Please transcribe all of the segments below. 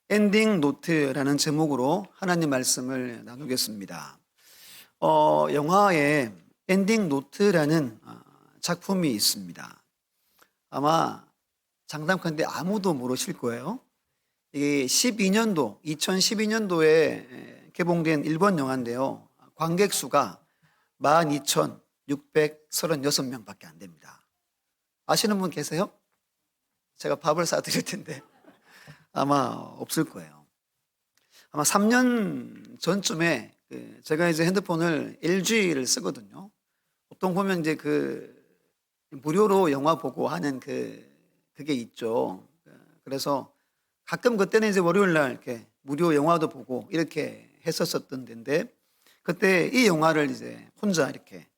엔딩 노트라는 제목으로 하나님 말씀을 나누겠습니다. 영화에 엔딩 노트라는 작품이 있습니다. 아마 장담컨대 아무도 모르실 거예요. 이게 2012년도에 개봉된 일본 영화인데요. 관객 수가 12,636명밖에 안 됩니다. 아시는 분 계세요? 제가 밥을 싸드릴 텐데 아마 없을 거예요. 아마 3년 전쯤에 제가 이제 핸드폰을 LG를 쓰거든요. 보통 보면 이제 무료로 영화 보고 하는 그게 있죠. 그래서 가끔 그때는 이제 월요일 날 이렇게 무료 영화도 보고 이렇게 했었었던 데인데, 그때 이 영화를 이제 혼자 이렇게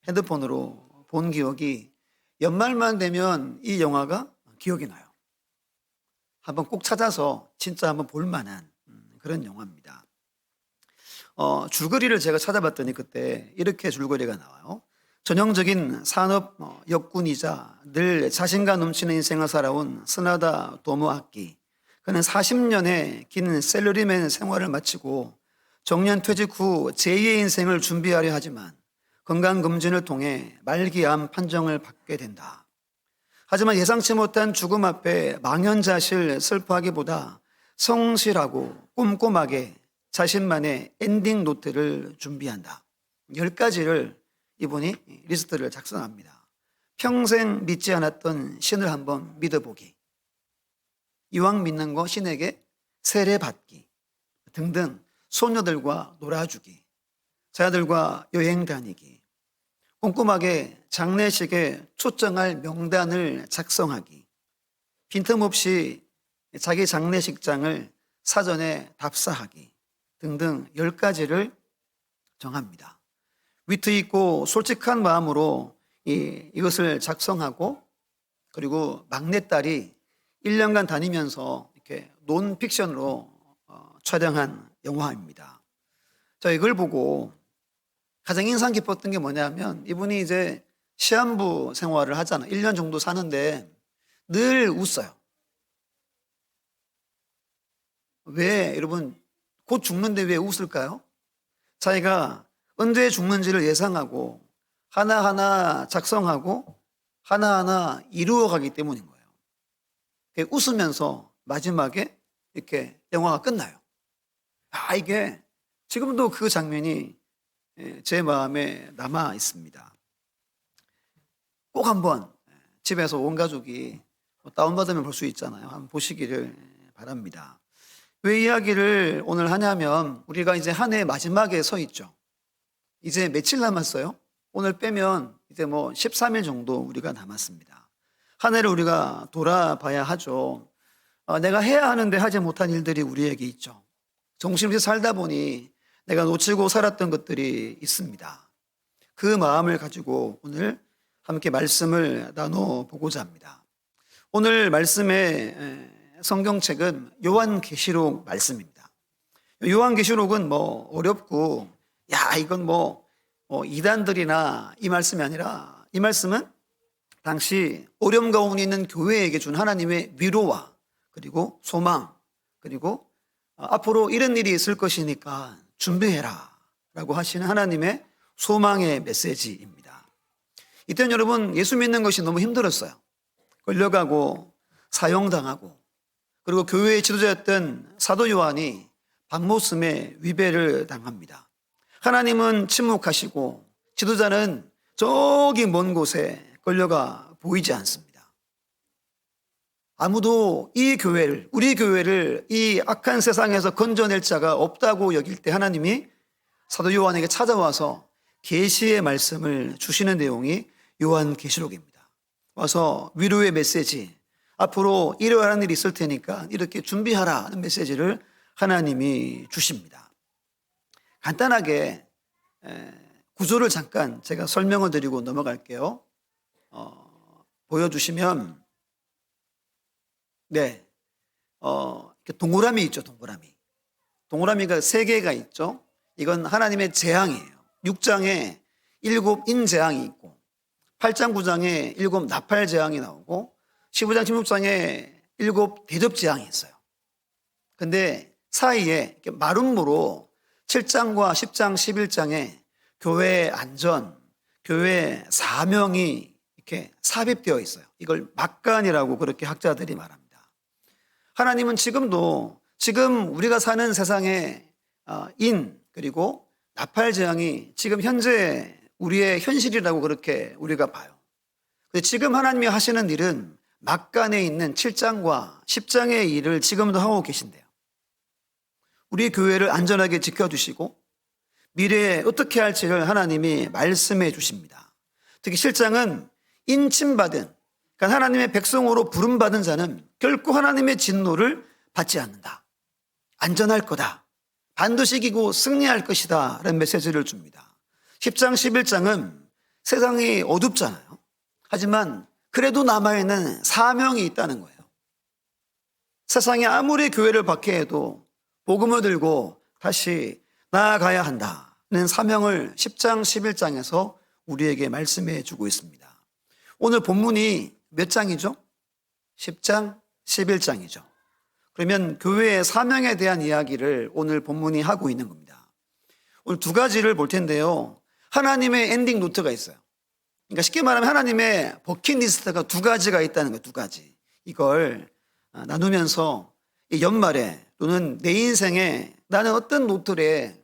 핸드폰으로 본 기억이, 연말만 되면 이 영화가 기억이 나요. 한번 꼭 찾아서 진짜 한번 볼 만한 그런 영화입니다. 줄거리를 제가 찾아봤더니 그때 이렇게 줄거리가 나와요. 전형적인 산업 역군이자 늘 자신감 넘치는 인생을 살아온 스나다 도모아키. 그는 40년의 긴 셀러리맨 생활을 마치고 정년 퇴직 후 제2의 인생을 준비하려 하지만 건강검진을 통해 말기암 판정을 받게 된다. 하지만 예상치 못한 죽음 앞에 망연자실 슬퍼하기보다 성실하고 꼼꼼하게 자신만의 엔딩 노트를 준비한다. 10가지를 이분이 리스트를 작성합니다. 평생 믿지 않았던 신을 한번 믿어보기, 이왕 믿는 거 신에게 세례받기 등등, 소녀들과 놀아주기, 자녀들과 여행 다니기, 꼼꼼하게 장례식에 초청할 명단을 작성하기, 빈틈없이 자기 장례식장을 사전에 답사하기 등등 10가지를 정합니다. 위트 있고 솔직한 마음으로 이것을 작성하고, 그리고 막내딸이 1년간 다니면서 이렇게 논픽션으로 촬영한 영화입니다. 자, 이걸 보고 가장 인상 깊었던 게 뭐냐면, 이분이 이제 시한부 생활을 하잖아요. 1년 정도 사는데 늘 웃어요. 왜, 여러분, 곧 죽는데 왜 웃을까요? 자기가 언제 죽는지를 예상하고 하나하나 작성하고 하나하나 이루어가기 때문인 거예요. 웃으면서 마지막에 이렇게 영화가 끝나요. 이게 지금도 그 장면이 제 마음에 남아 있습니다. 꼭 한번 집에서 온 가족이 다운받으면 볼 수 있잖아요. 한번 보시기를 바랍니다. 왜 이야기를 오늘 하냐면, 우리가 이제 한 해 마지막에 서 있죠. 이제 며칠 남았어요? 오늘 빼면 이제 13일 정도 우리가 남았습니다. 한 해를 우리가 돌아봐야 하죠. 내가 해야 하는데 하지 못한 일들이 우리에게 있죠. 정신없이 살다 보니 내가 놓치고 살았던 것들이 있습니다. 그 마음을 가지고 오늘 함께 말씀을 나눠보고자 합니다. 오늘 말씀의 성경책은 요한계시록 말씀입니다. 요한계시록은 어렵고, 이건 이단들이나 이 말씀이 아니라, 이 말씀은 당시 어려움 가운데 있는 교회에게 준 하나님의 위로와 그리고 소망, 그리고 앞으로 이런 일이 있을 것이니까 준비해라 라고 하시는 하나님의 소망의 메시지입니다. 이때는 여러분, 예수 믿는 것이 너무 힘들었어요. 끌려가고 사형당하고, 그리고 교회의 지도자였던 사도 요한이 박모슴에 위배를 당합니다. 하나님은 침묵하시고 지도자는 저기 먼 곳에 끌려가 보이지 않습니다. 아무도 이 교회를, 우리 교회를 이 악한 세상에서 건져낼 자가 없다고 여길 때 하나님이 사도 요한에게 찾아와서 계시의 말씀을 주시는 내용이 요한계시록입니다. 와서 위로의 메시지, 앞으로 일어나는 일이 있을 테니까 이렇게 준비하라 하는 메시지를 하나님이 주십니다. 간단하게 구조를 잠깐 제가 설명을 드리고 넘어갈게요. 보여주시면, 동그라미 있죠, 동그라미. 동그라미가 3개가 있죠. 이건 하나님의 재앙이에요. 6장에 7 인재앙이 있고, 8장 9장에 7 나팔 재앙이 나오고, 15장 16장에 7 대접 재앙이 있어요. 근데 사이에 이렇게 마름모로 7장과 10장, 11장에 교회의 안전, 교회의 사명이 이렇게 삽입되어 있어요. 이걸 막간이라고 그렇게 학자들이 말합니다. 하나님은 지금도 지금 우리가 사는 세상의 그리고 나팔 재앙이 지금 현재 우리의 현실이라고 그렇게 우리가 봐요. 근데 지금 하나님이 하시는 일은 막간에 있는 7장과 10장의 일을 지금도 하고 계신데요. 우리 교회를 안전하게 지켜주시고 미래에 어떻게 할지를 하나님이 말씀해 주십니다. 특히 7장은 인침받은, 그러니까 하나님의 백성으로 부름받은 자는 결코 하나님의 진노를 받지 않는다. 안전할 거다. 반드시 이기고 승리할 것이다. 라는 메시지를 줍니다. 10장, 11장은 세상이 어둡잖아요. 하지만 그래도 남아있는 사명이 있다는 거예요. 세상에 아무리 교회를 박해해도 복음을 들고 다시 나아가야 한다는 사명을 10장, 11장에서 우리에게 말씀해 주고 있습니다. 오늘 본문이 몇 장이죠? 10장, 11장이죠. 그러면 교회의 사명에 대한 이야기를 오늘 본문이 하고 있는 겁니다. 오늘 두 가지를 볼 텐데요. 하나님의 엔딩 노트가 있어요. 그러니까 쉽게 말하면 하나님의 버킷리스트가 두 가지가 있다는 거예요. 두 가지. 이걸 나누면서 연말에 또는 내 인생에 나는 어떤 노트에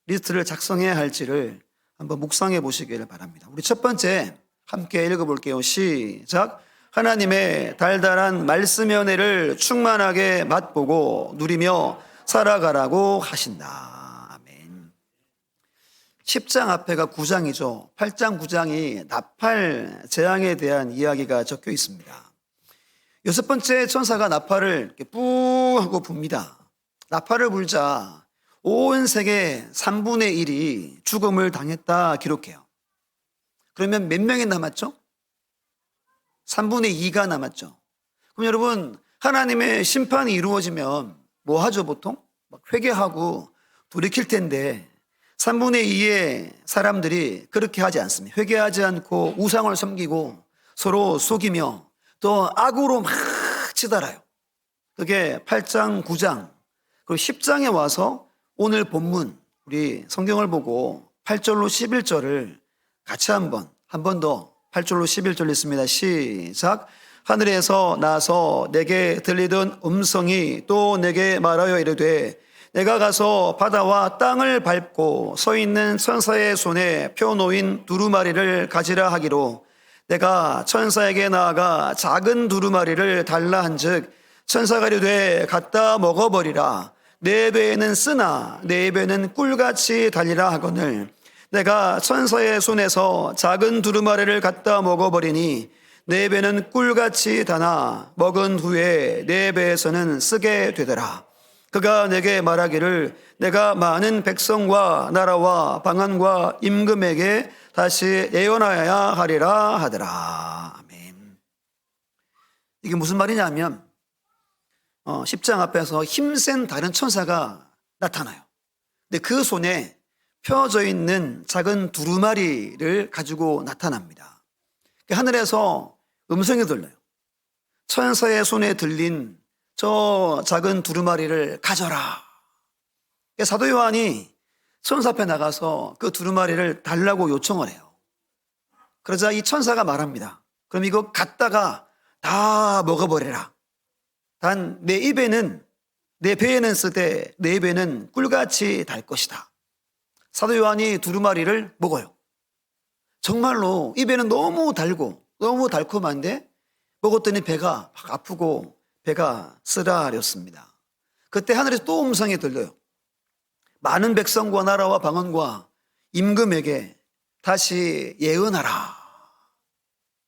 리스트를 작성해야 할지를 한번 묵상해 보시기를 바랍니다. 우리 첫 번째 함께 읽어볼게요. 시작. 하나님의 달달한 말씀의 은혜를 충만하게 맛보고 누리며 살아가라고 하신다. 아멘. 10장 앞에가 9장이죠. 8장, 9장이 나팔 재앙에 대한 이야기가 적혀 있습니다. 여섯 번째 천사가 나팔을 이렇게 뿌 하고 붑니다. 나팔을 불자 온 세계 3분의 1이 죽음을 당했다 기록해요. 그러면 몇 명이 남았죠? 3분의 2가 남았죠. 그럼 여러분, 하나님의 심판이 이루어지면 뭐 하죠 보통? 막 회개하고 돌이킬 텐데 3분의 2의 사람들이 그렇게 하지 않습니다. 회개하지 않고 우상을 섬기고 서로 속이며 또 악으로 막 치달아요. 그게 8장, 9장, 그리고 10장에 와서 오늘 본문 우리 성경을 보고 8절로 11절을 같이 한 번 더 8절로 11절 읽습니다. 시작. 하늘에서 나서 내게 들리던 음성이 또 내게 말하여 이르되 내가 가서 바다와 땅을 밟고 서 있는 천사의 손에 펴놓인 두루마리를 가지라 하기로 내가 천사에게 나아가 작은 두루마리를 달라 한즉 천사가 이르되 갖다 먹어버리라. 내 배에는 쓰나 내 배는 꿀같이 달리라 하거늘 내가 천사의 손에서 작은 두루마리를 갖다 먹어버리니 내 배는 꿀같이 다나 먹은 후에 내 배에서는 쓰게 되더라. 그가 내게 말하기를 내가 많은 백성과 나라와 방언과 임금에게 다시 예언하여야 하리라 하더라. 아멘. 이게 무슨 말이냐면 10장 앞에서 힘센 다른 천사가 나타나요. 근데 그 손에 펴져 있는 작은 두루마리를 가지고 나타납니다. 하늘에서 음성이 들려요. 천사의 손에 들린 저 작은 두루마리를 가져라. 사도 요한이 천사 앞에 나가서 그 두루마리를 달라고 요청을 해요. 그러자 이 천사가 말합니다. 그럼 이거 갖다가 다 먹어버려라. 단 내 입에는 내 배에는 쓰되 내 입에는 꿀같이 달 것이다. 사도 요한이 두루마리를 먹어요. 정말로 입에는 너무 달고 너무 달콤한데 먹었더니 배가 막 아프고 배가 쓰라렸습니다. 그때 하늘에서 또 음성이 들려요. 많은 백성과 나라와 방언과 임금에게 다시 예언하라.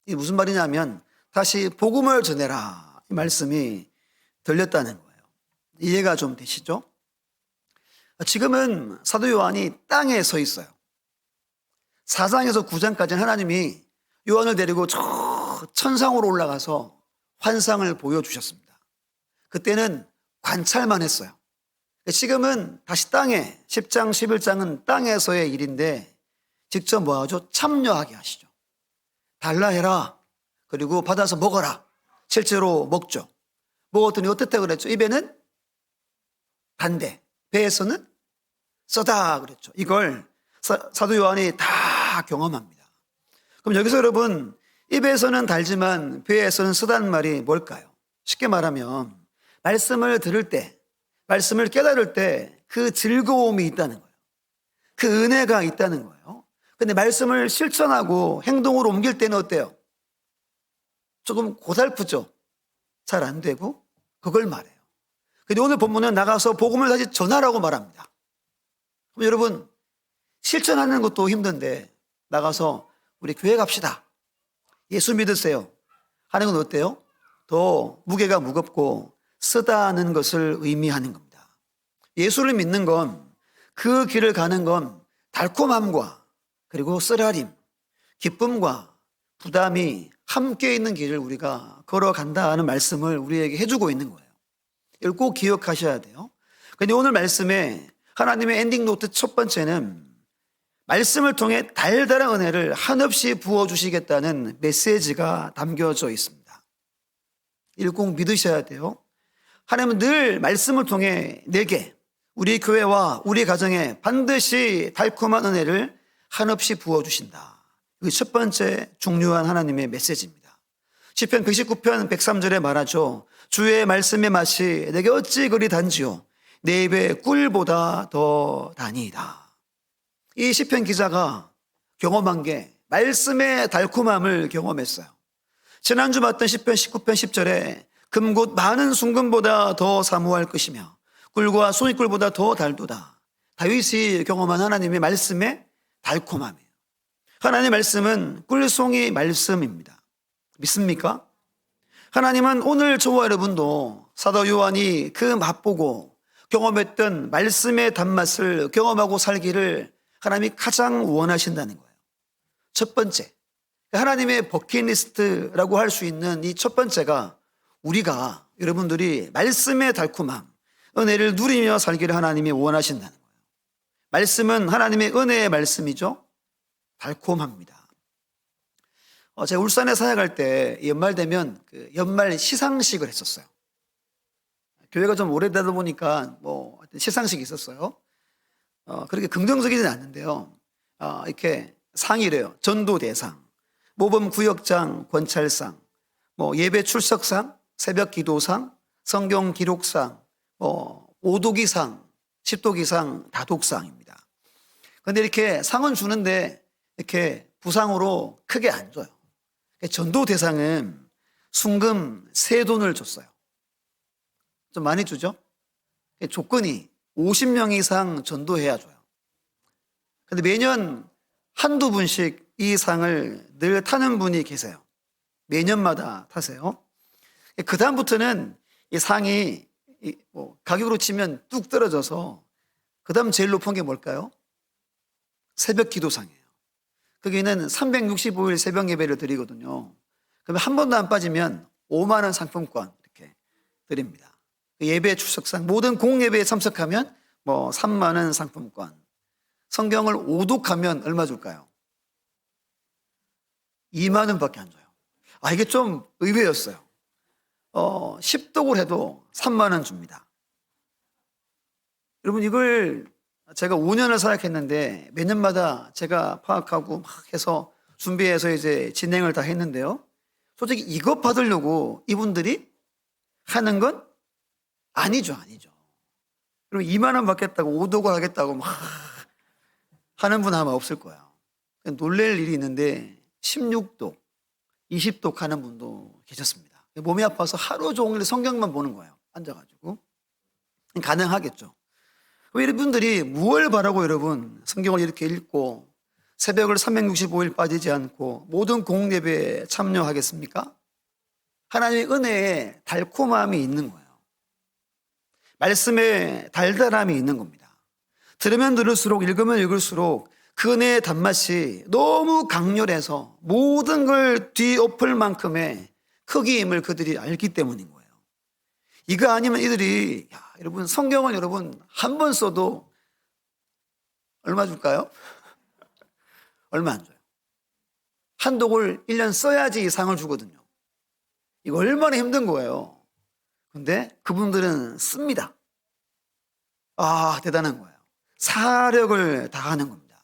이게 무슨 말이냐면 다시 복음을 전해라. 이 말씀이 들렸다는 거예요. 이해가 좀 되시죠? 지금은 사도 요한이 땅에 서 있어요. 4장에서 9장까지는 하나님이 요한을 데리고 저 천상으로 올라가서 환상을 보여주셨습니다. 그때는 관찰만 했어요. 지금은 다시 땅에 10장, 11장은 땅에서의 일인데 직접 뭐 하죠? 참여하게 하시죠. 달라 해라. 그리고 받아서 먹어라. 실제로 먹죠. 먹었더니 어떻다 그랬죠? 입에는 단데 배에서는 쓰다 그랬죠. 이걸 사도 요한이 다 경험합니다. 그럼 여기서 여러분, 입에서는 달지만 배에서는 쓰다는 말이 뭘까요? 쉽게 말하면 말씀을 들을 때, 말씀을 깨달을 때 그 즐거움이 있다는 거예요. 그 은혜가 있다는 거예요. 근데 말씀을 실천하고 행동으로 옮길 때는 어때요? 조금 고달프죠. 잘 안 되고 그걸 말해요. 근데 오늘 본문은 나가서 복음을 다시 전하라고 말합니다. 그럼 여러분, 실천하는 것도 힘든데 나가서 우리 교회 갑시다, 예수 믿으세요 하는 건 어때요? 더 무게가 무겁고 쓰다는 것을 의미하는 겁니다. 예수를 믿는 건, 그 길을 가는 건 달콤함과 그리고 쓰라림, 기쁨과 부담이 함께 있는 길을 우리가 걸어간다는 말씀을 우리에게 해주고 있는 거예요. 이걸 꼭 기억하셔야 돼요. 그런데 오늘 말씀에 하나님의 엔딩 노트 첫 번째는 말씀을 통해 달달한 은혜를 한없이 부어주시겠다는 메시지가 담겨져 있습니다. 이걸 꼭 믿으셔야 돼요. 하나님은 늘 말씀을 통해 내게, 우리 교회와 우리 가정에 반드시 달콤한 은혜를 한없이 부어주신다. 이게 첫 번째 중요한 하나님의 메시지입니다. 시편 119편 103절에 말하죠. 주의 말씀의 맛이 내게 어찌 그리 단지요, 내 입에 꿀보다 더 다니이다. 이 시편 기자가 경험한 게 말씀의 달콤함을 경험했어요. 지난주 봤던 시편 19편 10절에 금곧 많은 순금보다 더 사모할 것이며 꿀과 소이꿀보다 더 달도다. 다윗이 경험한 하나님의 말씀의 달콤함이에요. 하나님의 말씀은 꿀송이 말씀입니다. 믿습니까? 하나님은 오늘 저와 여러분도 사도 요한이 그 맛보고 경험했던 말씀의 단맛을 경험하고 살기를 하나님이 가장 원하신다는 거예요. 첫 번째, 하나님의 버킷리스트라고 할 수 있는 이 첫 번째가 우리가, 여러분들이 말씀의 달콤함, 은혜를 누리며 살기를 하나님이 원하신다는 거예요. 말씀은 하나님의 은혜의 말씀이죠. 달콤합니다. 제가 울산에 사역할 때 연말 되면 그 연말 시상식을 했었어요. 교회가 좀 오래되다 보니까 시상식이 있었어요. 그렇게 긍정적이지는 않는데요. 이렇게 상이래요. 전도대상, 모범구역장 권찰상, 예배 출석상, 새벽 기도상, 성경 기록상, 오도기상, 십도기상, 다독상입니다. 그런데 이렇게 상은 주는데 이렇게 부상으로 크게 안 줘요. 전도대상은 순금 세돈을 줬어요. 좀 많이 주죠? 조건이 50명 이상 전도해야 줘요. 그런데 매년 한두 분씩 이 상을 늘 타는 분이 계세요. 매년마다 타세요. 그 다음부터는 이 상이 가격으로 치면 뚝 떨어져서 그 다음 제일 높은 게 뭘까요? 새벽 기도상이에요. 거기는 365일 새벽 예배를 드리거든요. 그러면 한 번도 안 빠지면 5만 원 상품권 이렇게 드립니다. 예배 출석상, 모든 공예배에 참석하면 3만 원 상품권. 성경을 오독하면 얼마 줄까요? 2만 원밖에 안 줘요. 이게 좀 의외였어요. 10독을 해도 3만 원 줍니다. 여러분, 이걸 제가 5년을 사역했는데 매년마다 제가 파악하고 막 해서 준비해서 이제 진행을 다 했는데요. 솔직히 이것 받으려고 이분들이 하는 건 아니죠. 그럼 2만 원 받겠다고 5독을 하겠다고 막 하는 분 아마 없을 거예요. 놀랄 일이 있는데 16독, 20독 하는 분도 계셨습니다. 몸이 아파서 하루 종일 성경만 보는 거예요. 앉아가지고. 가능하겠죠. 여러분들이 무엇을 바라고 여러분 성경을 이렇게 읽고 새벽을 365일 빠지지 않고 모든 공예배에 참여하겠습니까? 하나님의 은혜에 달콤함이 있는 거예요. 말씀에 달달함이 있는 겁니다. 들으면 들을수록, 읽으면 읽을수록 그 은혜의 단맛이 너무 강렬해서 모든 걸 뒤엎을 만큼의 크기임을 그들이 알기 때문인 거예요. 이거 아니면 이들이, 여러분, 성경을 여러분 한 번 써도 얼마 줄까요? 얼마 안 줘요. 한 독을 1년 써야지 이상을 주거든요. 이거 얼마나 힘든 거예요. 근데 그분들은 씁니다. 아, 대단한 거예요. 사력을 다하는 겁니다.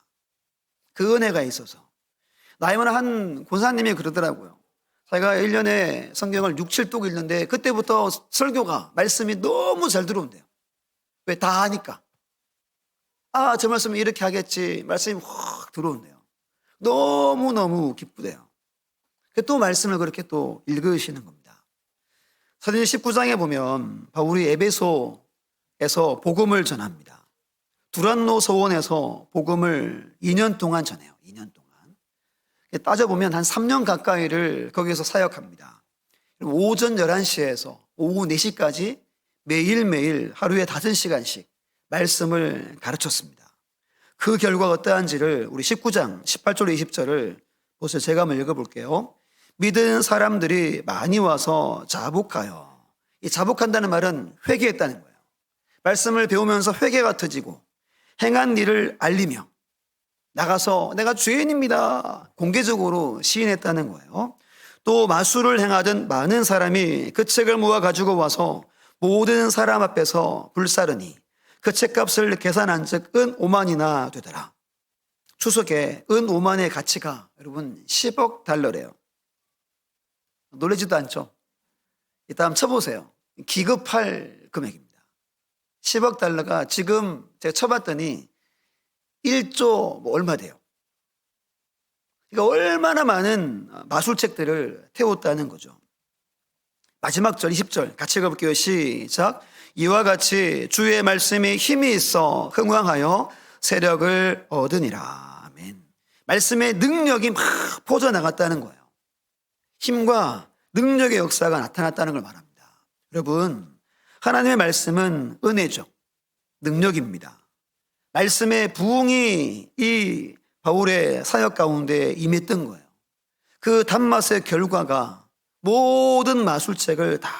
그 은혜가 있어서. 나이 많은 한 권사님이 그러더라고요. 자기가 1년에 성경을 6, 7독 읽는데 그때부터 설교가, 말씀이 너무 잘 들어온대요. 왜? 다 하니까. 아, 저 말씀은 이렇게 하겠지. 말씀이 확 들어온대요. 너무너무 기쁘대요. 또 말씀을 그렇게 또 읽으시는 겁니다. 사도행전 19장에 보면 바울이 에베소에서 복음을 전합니다. 두란노 서원에서 복음을 2년 동안 전해요. 2년 동안. 따져보면 한 3년 가까이를 거기서 사역합니다. 오전 11시에서 오후 4시까지 매일매일 하루에 5시간씩 말씀을 가르쳤습니다. 그 결과가 어떠한지를 우리 19장 18절 20절을 보세요. 제가 한번 읽어볼게요. 믿은 사람들이 많이 와서 자복하여. 이 자복한다는 말은 회개했다는 거예요. 말씀을 배우면서 회개가 터지고 행한 일을 알리며 나가서 내가 죄인입니다. 공개적으로 시인했다는 거예요. 또 마술을 행하던 많은 사람이 그 책을 모아 가지고 와서 모든 사람 앞에서 불사르니 그 책값을 계산한 즉 은 5만이나 되더라. 추석에 은 5만의 가치가 여러분 10억 달러래요. 놀라지도 않죠? 이따 한번 쳐보세요. 기급할 금액입니다. 10억 달러가 지금 제가 쳐봤더니 1조 얼마 돼요. 그러니까 얼마나 많은 마술책들을 태웠다는 거죠. 마지막 절 20절 같이 읽어볼게요. 시작. 이와 같이 주의 말씀이 힘이 있어 흥왕하여 세력을 얻으니라. 아멘. 말씀의 능력이 막 퍼져나갔다는 거예요. 힘과 능력의 역사가 나타났다는 걸 말합니다. 여러분, 하나님의 말씀은 은혜죠. 능력입니다. 말씀의 부흥이 이 바울의 사역 가운데 임했던 거예요. 그 단맛의 결과가 모든 마술책을 다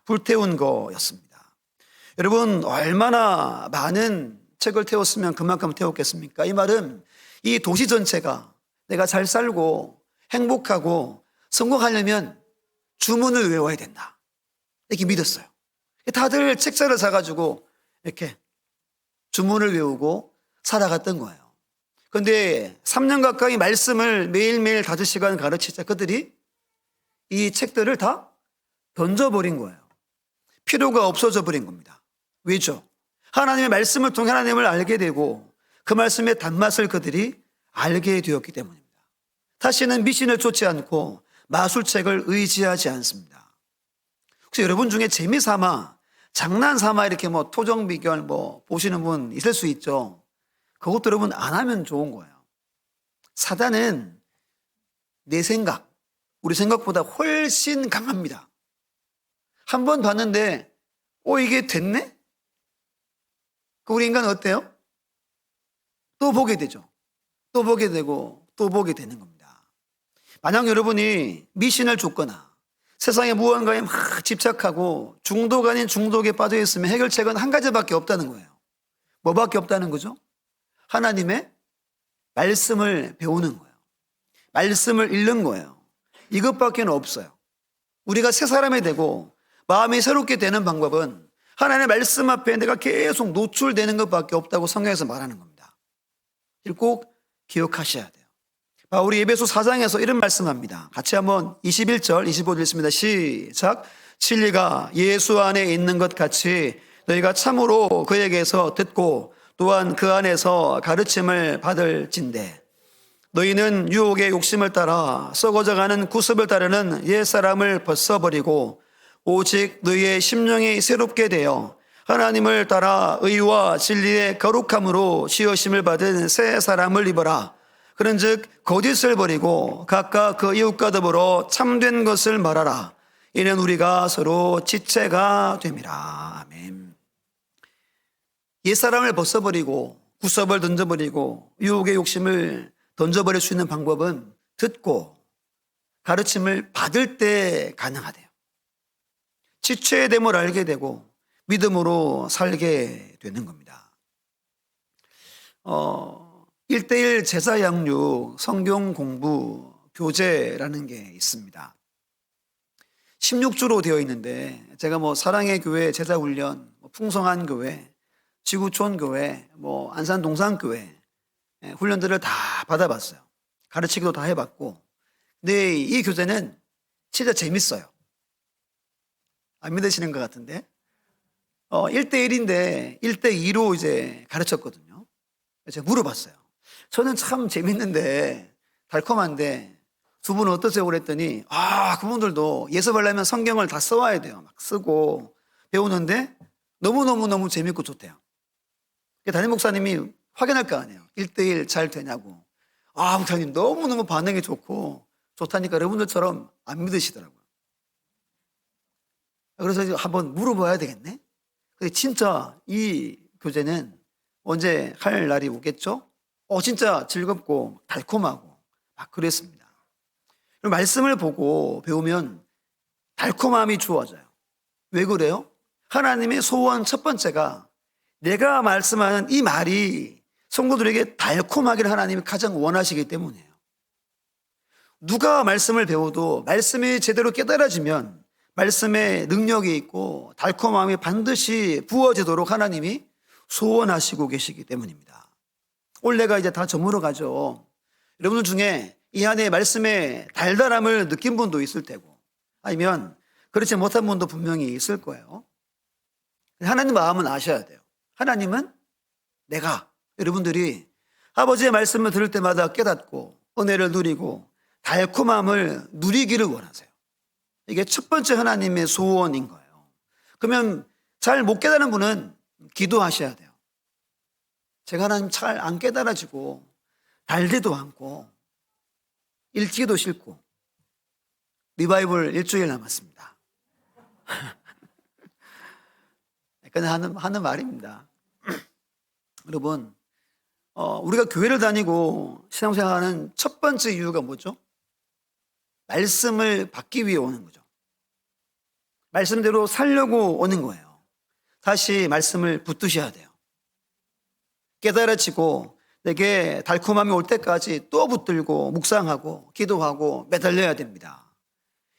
불태운 거였습니다. 여러분, 얼마나 많은 책을 태웠으면 그만큼 태웠겠습니까? 이 말은 이 도시 전체가 내가 잘 살고 행복하고 성공하려면 주문을 외워야 된다. 이렇게 믿었어요. 다들 책자를 사가지고 이렇게 주문을 외우고 살아갔던 거예요. 그런데 3년 가까이 말씀을 매일매일 5시간 가르치자 그들이 이 책들을 다 던져버린 거예요. 필요가 없어져 버린 겁니다. 왜죠? 하나님의 말씀을 통해 하나님을 알게 되고 그 말씀의 단맛을 그들이 알게 되었기 때문입니다. 다시는 미신을 쫓지 않고 마술책을 의지하지 않습니다. 혹시 여러분 중에 재미삼아 장난삼아 이렇게 뭐 토정비결 뭐 보시는 분 있을 수 있죠. 그것도 여러분 안 하면 좋은 거예요. 사단은 내 생각, 우리 생각보다 훨씬 강합니다. 한 번 봤는데 이게 됐네? 우리 인간은 어때요? 또 보게 되죠. 또 보게 되고 또 보게 되는 겁니다. 만약 여러분이 미신을 줬거나 세상의 무언가에 막 집착하고 중독 아닌 중독에 빠져 있으면 해결책은 한 가지밖에 없다는 거예요. 뭐밖에 없다는 거죠? 하나님의 말씀을 배우는 거예요. 말씀을 읽는 거예요. 이것밖에 없어요. 우리가 새 사람이 되고 마음이 새롭게 되는 방법은 하나님의 말씀 앞에 내가 계속 노출되는 것밖에 없다고 성경에서 말하는 겁니다. 이걸 꼭 기억하셔야 돼요. 바울이 에베소 4장에서 이런 말씀합니다. 같이 한번 21절, 25절 읽습니다. 시작. 진리가 예수 안에 있는 것 같이 너희가 참으로 그에게서 듣고 또한 그 안에서 가르침을 받을진대. 너희는 유혹의 욕심을 따라 썩어져가는 구습을 따르는 옛사람을 벗어버리고 오직 너희의 심령이 새롭게 되어 하나님을 따라 의와 진리의 거룩함으로 지으심을 받은 새 사람을 입어라. 그런즉 거짓을 버리고 각각 그 이웃과 더불어 참된 것을 말하라. 이는 우리가 서로 지체가 됨이라. 아멘. 옛사람을 벗어버리고 구습을 던져버리고 유혹의 욕심을 던져버릴 수 있는 방법은 듣고 가르침을 받을 때 가능하대요. 지체의 됨을 알게 되고 믿음으로 살게 되는 겁니다. 1:1 제자 양육 성경 공부 교재라는 게 있습니다. 16주로 되어 있는데 제가 사랑의 교회 제자 훈련, 풍성한 교회 지구촌 교회, 안산 동산교회 훈련들을 다 받아봤어요. 가르치기도 다 해봤고. 근데 이 교재는 진짜 재밌어요. 안 믿으시는 것 같은데. 1대1인데 1대2로 이제 가르쳤거든요. 제가 물어봤어요. 저는 참 재밌는데 달콤한데 두 분은 어떠세요? 그랬더니 그분들도 예습하려면 성경을 다 써와야 돼요. 막 쓰고 배우는데 너무너무 재밌고 좋대요. 담임 목사님이 확인할 거 아니에요. 1대1 잘 되냐고. 목사님 너무너무 반응이 좋고 좋다니까 여러분들처럼 안 믿으시더라고요. 그래서 한번 물어봐야 되겠네. 근데 진짜 이 교재는 언제 할 날이 오겠죠? 진짜 즐겁고 달콤하고 막 그랬습니다. 말씀을 보고 배우면 달콤함이 주어져요. 왜 그래요? 하나님의 소원 첫 번째가 내가 말씀하는 이 말이 성도들에게 달콤하기를 하나님이 가장 원하시기 때문이에요. 누가 말씀을 배워도 말씀이 제대로 깨달아지면 말씀에 능력이 있고 달콤함이 반드시 부어지도록 하나님이 소원하시고 계시기 때문입니다. 올해가 이제 다 저물어 가죠. 여러분들 중에 이 안에 말씀의 달달함을 느낀 분도 있을 테고 아니면 그렇지 못한 분도 분명히 있을 거예요. 하나님 마음은 아셔야 돼요. 하나님은 여러분들이 아버지의 말씀을 들을 때마다 깨닫고 은혜를 누리고 달콤함을 누리기를 원하세요. 이게 첫 번째 하나님의 소원인 거예요. 그러면 잘 못 깨달은 분은 기도하셔야 돼요. 제가 하나님 잘 안 깨달아지고 달지도 않고 읽기도 싫고 리바이벌 일주일 남았습니다. 그냥 하는 말입니다. 여러분, 우리가 교회를 다니고 신앙생활하는 첫 번째 이유가 뭐죠? 말씀을 받기 위해 오는 거죠. 말씀대로 살려고 오는 거예요. 다시 말씀을 붙드셔야 돼요. 깨달아지고 내게 달콤함이 올 때까지 또 붙들고 묵상하고 기도하고 매달려야 됩니다.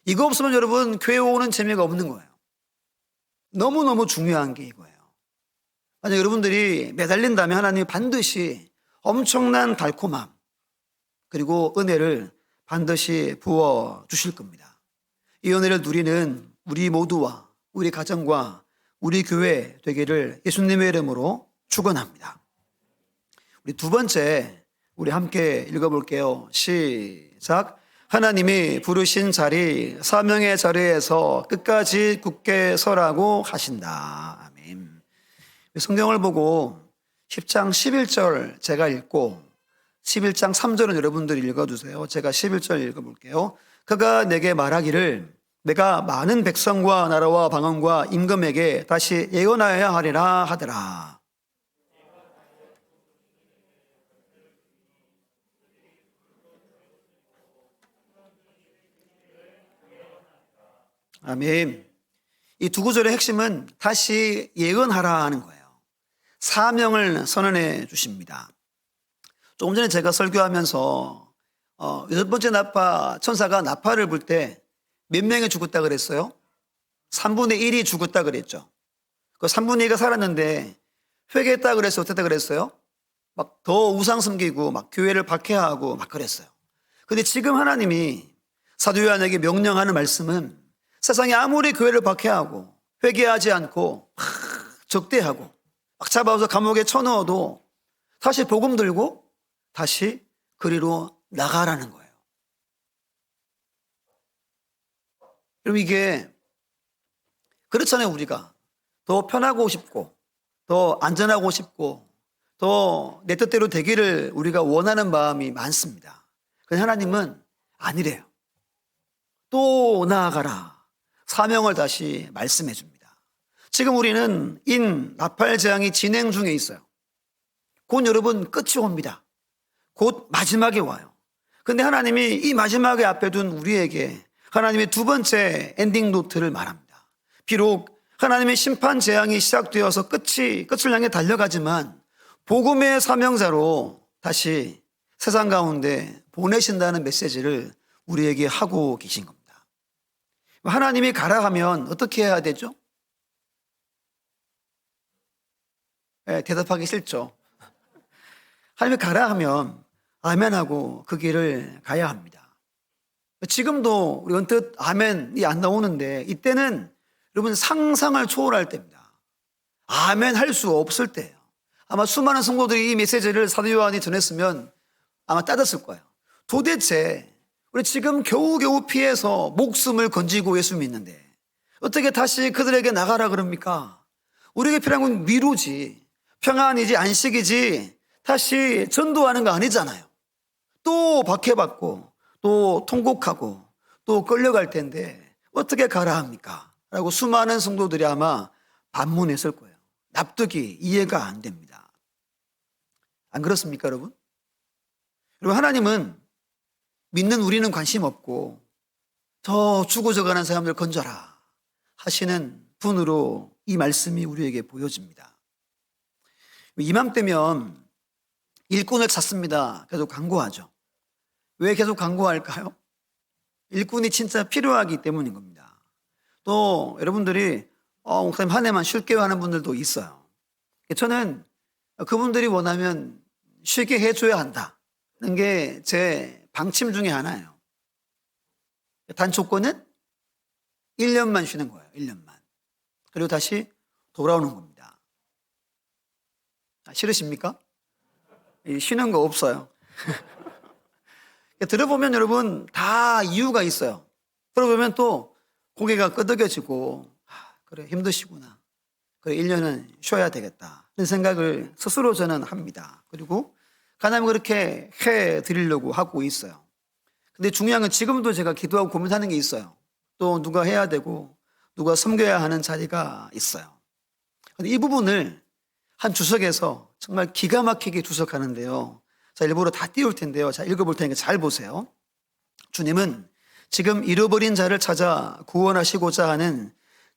이거 없으면 여러분 교회 오는 재미가 없는 거예요. 너무너무 중요한 게 이거예요. 만약 여러분들이 매달린다면 하나님이 반드시 엄청난 달콤함 그리고 은혜를 반드시 부어 주실 겁니다. 이 은혜를 누리는 우리 모두와 우리 가정과 우리 교회 되기를 예수님의 이름으로 축원합니다. 우리 두 번째 우리 함께 읽어볼게요. 시작. 하나님이 부르신 자리 사명의 자리에서 끝까지 굳게 서라고 하신다. 아멘. 성경을 보고 10장 11절 제가 읽고 11장 3절은 여러분들이 읽어주세요. 제가 11절 읽어볼게요. 그가 내게 말하기를 내가 많은 백성과 나라와 방언과 임금에게 다시 예언하여야 하리라 하더라. 아멘. 이 두 구절의 핵심은 다시 예언하라 하는 거예요. 사명을 선언해 주십니다. 조금 전에 제가 설교하면서 여섯 번째 나파 천사가 나파를 불 때 몇 명이 죽었다 그랬어요? 3분의 1이 죽었다 그랬죠. 그 3분의 2가 살았는데 회개했다 그랬어요? 어땠다 그랬어요? 막 더 우상 섬기고 막 교회를 박해하고 막 그랬어요. 근데 지금 하나님이 사도 요한에게 명령하는 말씀은 세상에 아무리 교회를 박해하고 회개하지 않고 적대하고 막 잡아서 감옥에 쳐넣어도 다시 복음 들고 다시 그리로 나가라는 거예요. 그럼 이게 그렇잖아요. 우리가 더 편하고 싶고 더 안전하고 싶고 더 내 뜻대로 되기를 우리가 원하는 마음이 많습니다. 그런데 하나님은 아니래요. 또 나아가라. 사명을 다시 말씀해 줍니다. 지금 우리는 나팔 재앙이 진행 중에 있어요. 곧 여러분 끝이 옵니다. 곧 마지막에 와요. 근데 하나님이 이 마지막에 앞에 둔 우리에게 하나님의 두 번째 엔딩 노트를 말합니다. 비록 하나님의 심판 재앙이 시작되어서 끝을 향해 달려가지만 복음의 사명자로 다시 세상 가운데 보내신다는 메시지를 우리에게 하고 계신 겁니다. 하나님이 가라 하면 어떻게 해야 되죠? 대답하기 싫죠. 하나님이 가라 하면 아멘하고 그 길을 가야 합니다. 지금도 우리 언뜻 아멘이 안 나오는데 이때는 여러분 상상을 초월할 때입니다. 아멘 할 수 없을 때예요. 아마 수많은 성도들이 이 메시지를 사도 요한이 전했으면 아마 따졌을 거예요. 도대체 우리 지금 겨우겨우 피해서 목숨을 건지고 예수 믿는데 어떻게 다시 그들에게 나가라 그럽니까? 우리에게 필요한 건 위로지, 평안이지, 안식이지 다시 전도하는 거 아니잖아요. 또 박해받고 또 통곡하고 또 끌려갈 텐데 어떻게 가라 합니까? 라고 수많은 성도들이 아마 반문했을 거예요. 납득이 이해가 안 됩니다. 안 그렇습니까, 여러분? 여러분, 하나님은 믿는 우리는 관심 없고 더 죽어져가는 사람들 건져라 하시는 분으로 이 말씀이 우리에게 보여집니다. 이맘때면 일꾼을 찾습니다. 계속 광고하죠. 왜 계속 광고할까요? 일꾼이 진짜 필요하기 때문인 겁니다. 또 여러분들이 목사님 한 해만 쉴게요 하는 분들도 있어요. 저는 그분들이 원하면 쉬게 해줘야 한다는 게 제 방침 중에 하나예요. 단 조건은 1년만 쉬는 거예요. 1년만. 그리고 다시 돌아오는 겁니다. 싫으십니까? 쉬는 거 없어요. 들어보면 여러분 다 이유가 있어요. 들어보면 또 고개가 끄덕여지고 그래 힘드시구나. 그래 1년은 쉬어야 되겠다. 이런 생각을 스스로 저는 합니다. 그리고 하나님 그렇게 해드리려고 하고 있어요. 근데 중요한 건 지금도 제가 기도하고 고민하는 게 있어요. 또 누가 해야 되고 누가 섬겨야 하는 자리가 있어요. 근데 이 부분을 한 주석에서 정말 기가 막히게 주석하는데요. 자, 일부러 다 띄울 텐데요. 자, 읽어볼 테니까 잘 보세요. 주님은 지금 잃어버린 자를 찾아 구원하시고자 하는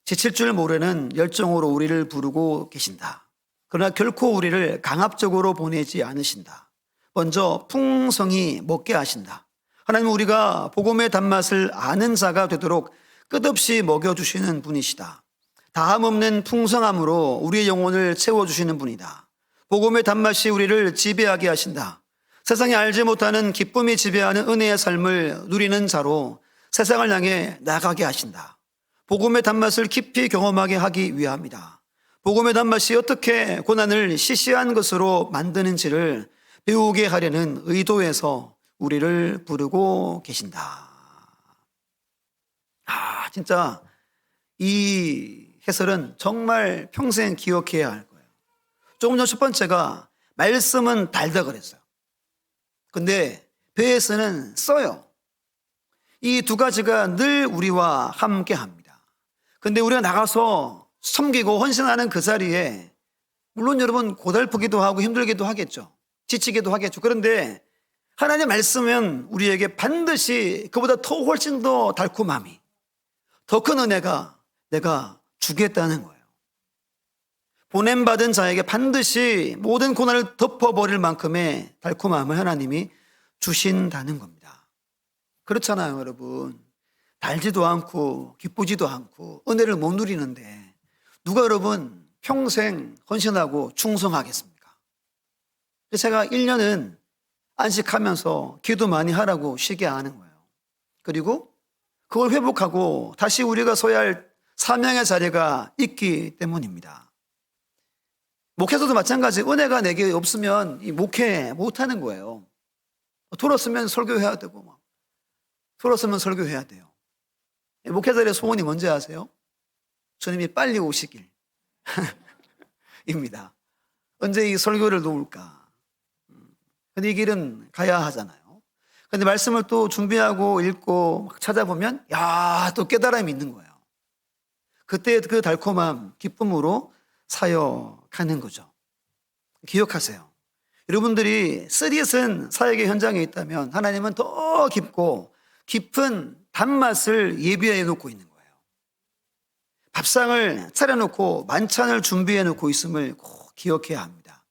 지칠 줄 모르는 열정으로 우리를 부르고 계신다. 그러나 결코 우리를 강압적으로 보내지 않으신다. 먼저 풍성히 먹게 하신다. 하나님은 우리가 복음의 단맛을 아는 자가 되도록 끝없이 먹여주시는 분이시다. 다함 없는 풍성함으로 우리의 영혼을 채워주시는 분이다. 복음의 단맛이 우리를 지배하게 하신다. 세상이 알지 못하는 기쁨이 지배하는 은혜의 삶을 누리는 자로 세상을 향해 나가게 하신다. 복음의 단맛을 깊이 경험하게 하기 위함이다. 복음의 단맛이 어떻게 고난을 시시한 것으로 만드는지를 배우게 하려는 의도에서 우리를 부르고 계신다. 진짜 이 해설은 정말 평생 기억해야 할 거예요. 조금 전 첫 번째가 말씀은 달다 그랬어요. 근데 배에서는 써요. 이 두 가지가 늘 우리와 함께 합니다. 근데 우리가 나가서 섬기고 헌신하는 그 자리에 물론 여러분 고달프기도 하고 힘들기도 하겠죠. 지치기도 하겠죠. 그런데 하나님의 말씀은 우리에게 반드시 그보다 더 훨씬 더 달콤함이 더 큰 은혜가 내가 주겠다는 거예요. 보냄받은 자에게 반드시 모든 고난을 덮어버릴 만큼의 달콤함을 하나님이 주신다는 겁니다. 그렇잖아요, 여러분. 달지도 않고 기쁘지도 않고 은혜를 못 누리는데 누가 여러분 평생 헌신하고 충성하겠습니까? 제가 1년은 안식하면서 기도 많이 하라고 쉬게 하는 거예요. 그리고 그걸 회복하고 다시 우리가 서야 할 사명의 자리가 있기 때문입니다. 목회에서도 마찬가지. 은혜가 내게 없으면 이 목회 못하는 거예요. 돌았으면 설교해야 되고 돌았으면 설교해야 돼요. 목회자들의 소원이 뭔지 아세요? 주님이 빨리 오시길 입니다. 언제 이 설교를 놓을까? 근데 이 길은 가야 하잖아요. 근데 말씀을 또 준비하고 읽고 막 찾아보면 또 깨달음이 있는 거예요. 그때 그 달콤함, 기쁨으로 사역하는 거죠. 기억하세요. 여러분들이 쓰리슨 사역의 현장에 있다면 하나님은 더 깊고 깊은 단맛을 예비해 놓고 있는 거예요. 밥상을 차려놓고 만찬을 준비해 놓고 있음을 꼭 기억해야 합니다.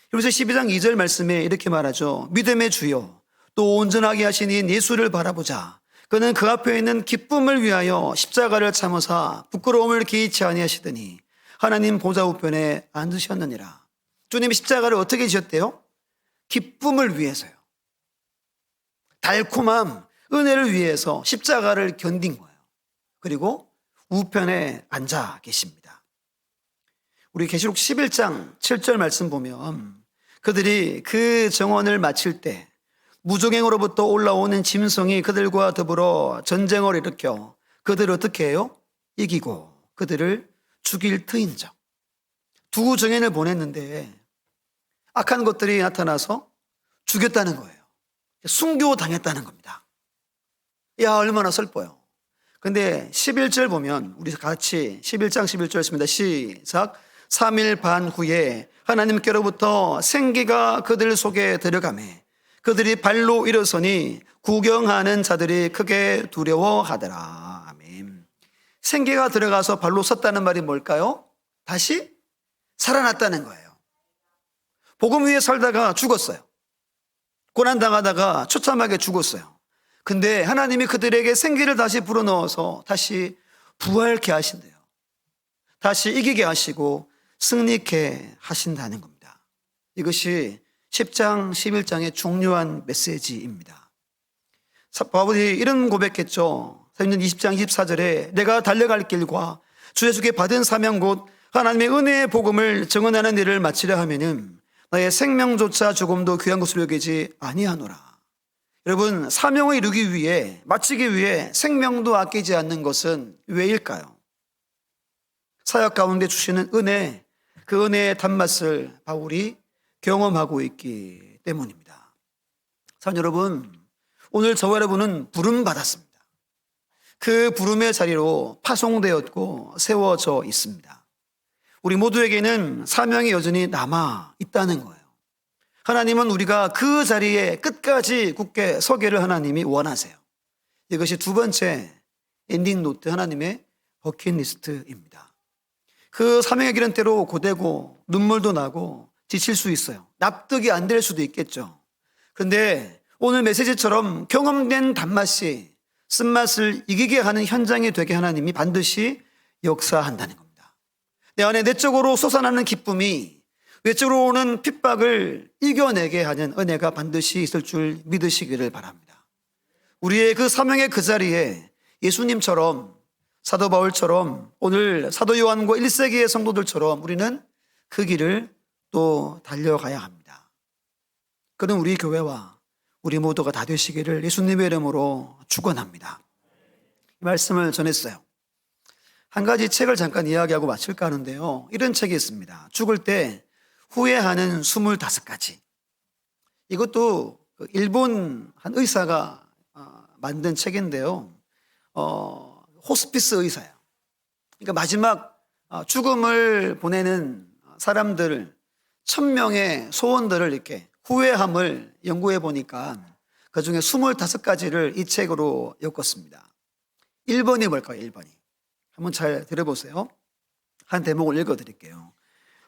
그래서 12장 2절 말씀에 이렇게 말하죠. 믿음의 주요 또 온전하게 하신 이 예수를 바라보자. 그는 그 앞에 있는 기쁨을 위하여 십자가를 참으사 부끄러움을 개의치 아니하시더니 하나님 보좌 우편에 앉으셨느니라. 주님이 십자가를 어떻게 지셨대요? 기쁨을 위해서요. 달콤함, 은혜를 위해서 십자가를 견딘 거예요. 그리고 우편에 앉아 계십니다. 우리 계시록 11장 7절 말씀 보면 그들이 그 정언을 마칠 때 무적행으로부터 올라오는 짐승이 그들과 더불어 전쟁을 일으켜 그들을 어떻게 해요? 이기고 그들을 죽일 터인즉. 두 정인을 보냈는데 악한 것들이 나타나서 죽였다는 거예요. 순교당했다는 겁니다. 야, 얼마나 슬퍼요. 근데 11절 보면 우리 같이 11장 11절 있습니다. 시작. 3일 반 후에 하나님께로부터 생기가 그들 속에 들어가매 그들이 발로 일어서니 구경하는 자들이 크게 두려워하더라. 아멘. 생기가 들어가서 발로 섰다는 말이 뭘까요? 다시 살아났다는 거예요. 복음 위에 살다가 죽었어요. 고난당하다가 처참하게 죽었어요. 근데 하나님이 그들에게 생기를 다시 불어넣어서 다시 부활케 하신대요. 다시 이기게 하시고 승리케 하신다는 겁니다. 이것이 10장, 11장의 중요한 메시지입니다. 바울이 이런 고백했죠. 사도행전 20장 24절에 내가 달려갈 길과 주 예수께 받은 사명 곧 하나님의 은혜의 복음을 증언하는 일을 마치려 하면은 나의 생명조차 조금도 귀한 것으로 여기지 아니하노라. 여러분, 사명을 이루기 위해, 마치기 위해 생명도 아끼지 않는 것은 왜일까요? 사역 가운데 주시는 은혜, 그 은혜의 단맛을 바울이 경험하고 있기 때문입니다. 자, 여러분, 오늘 저와 여러분은 부름 받았습니다. 그 부름의 자리로 파송되었고 세워져 있습니다. 우리 모두에게는 사명이 여전히 남아 있다는 거예요. 하나님은 우리가 그 자리에 끝까지 굳게 서기를 하나님이 원하세요. 이것이 두 번째 엔딩 노트, 하나님의 버킷리스트입니다. 그 사명의 길은 때로 고되고 눈물도 나고 지칠 수 있어요. 납득이 안 될 수도 있겠죠. 그런데 오늘 메시지처럼 경험된 단맛이 쓴맛을 이기게 하는 현장이 되게 하나님이 반드시 역사한다는 겁니다. 내 안에 내적으로 솟아나는 기쁨이 외적으로 오는 핍박을 이겨내게 하는 은혜가 반드시 있을 줄 믿으시기를 바랍니다. 우리의 그 사명의 그 자리에 예수님처럼, 사도 바울처럼, 오늘 사도 요한과 1세기의 성도들처럼 우리는 그 길을 또 달려가야 합니다. 그는 우리 교회와 우리 모두가 다 되시기를 예수님의 이름으로 축원합니다. 이 말씀을 전했어요. 한 가지 책을 잠깐 이야기하고 마칠까 하는데요. 이런 책이 있습니다. 죽을 때 후회하는 25가지. 이것도 일본 한 의사가 만든 책인데요. 호스피스 의사예요. 그러니까 마지막 죽음을 보내는 사람들 1000명의 소원들을 이렇게 후회함을 연구해 보니까 그 중에 25가지를 이 책으로 엮었습니다. 1번이 뭘까요? 1번이. 한번 잘 들어보세요. 한 대목을 읽어드릴게요.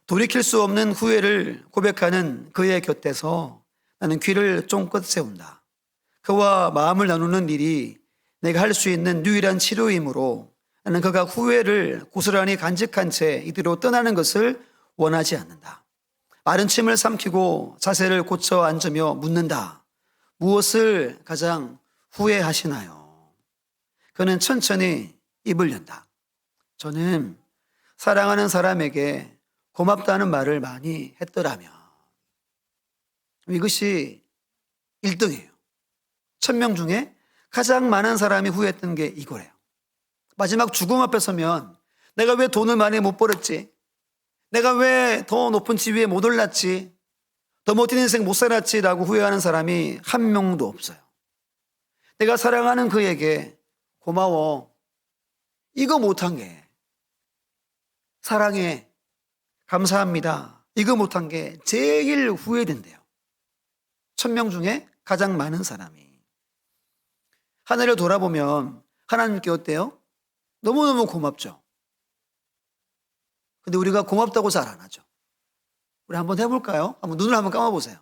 돌이킬 수 없는 후회를 고백하는 그의 곁에서 나는 귀를 쫑긋 세운다. 그와 마음을 나누는 일이 내가 할 수 있는 유일한 치료이므로 나는 그가 후회를 고스란히 간직한 채 이대로 떠나는 것을 원하지 않는다. 마른 침을 삼키고 자세를 고쳐 앉으며 묻는다. 무엇을 가장 후회하시나요? 그는 천천히 입을 연다. 저는 사랑하는 사람에게 고맙다는 말을 많이 했더라면. 이것이 1등이에요. 1000명 중에 가장 많은 사람이 후회했던 게 이거래요. 마지막 죽음 앞에 서면 내가 왜 돈을 많이 못 벌었지? 내가 왜 더 높은 지위에 못 올랐지? 더 멋진 인생 못 살았지? 라고 후회하는 사람이 한 명도 없어요. 내가 사랑하는 그에게 고마워. 이거 못한 게 사랑해. 감사합니다. 이거 못한 게 제일 후회된대요. 1000명 중에 가장 많은 사람이. 하늘을 돌아보면 하나님께 어때요? 너무너무 고맙죠. 근데 우리가 고맙다고 잘 안 하죠. 우리 한번 해볼까요? 한번 눈을 한번 감아보세요.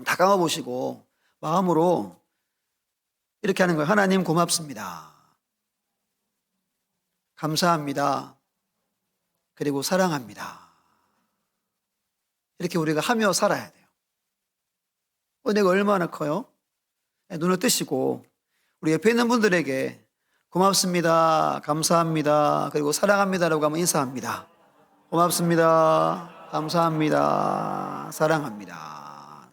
다 감아보시고 마음으로 이렇게 하는 거예요. 하나님 고맙습니다. 감사합니다. 그리고 사랑합니다. 이렇게 우리가 하며 살아야 돼요. 은혜가 얼마나 커요? 눈을 뜨시고 우리 옆에 있는 분들에게 고맙습니다, 감사합니다, 그리고 사랑합니다라고 하면 인사합니다. 고맙습니다, 감사합니다, 사랑합니다.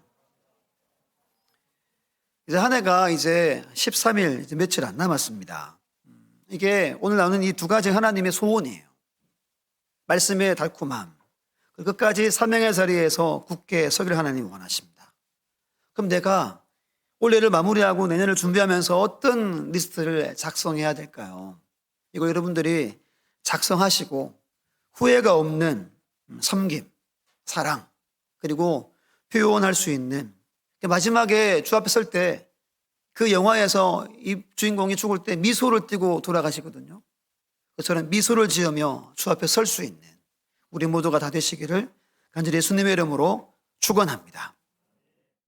이제 한 해가 이제 13일, 이제 며칠 안 남았습니다. 이게 오늘 나오는 이 두 가지 하나님의 소원이에요. 말씀의 달콤함, 끝까지 사명의 자리에서 굳게 서기를 하나님이 원하십니다. 그럼 내가 올해를 마무리하고 내년을 준비하면서 어떤 리스트를 작성해야 될까요? 이거 여러분들이 작성하시고 후회가 없는 섬김, 사랑, 그리고 표현할 수 있는, 마지막에 주 앞에 설 때 그 영화에서 이 주인공이 죽을 때 미소를 띠고 돌아가시거든요. 그처럼 미소를 지으며 주 앞에 설 수 있는 우리 모두가 다 되시기를 간절히 예수님의 이름으로 축원합니다.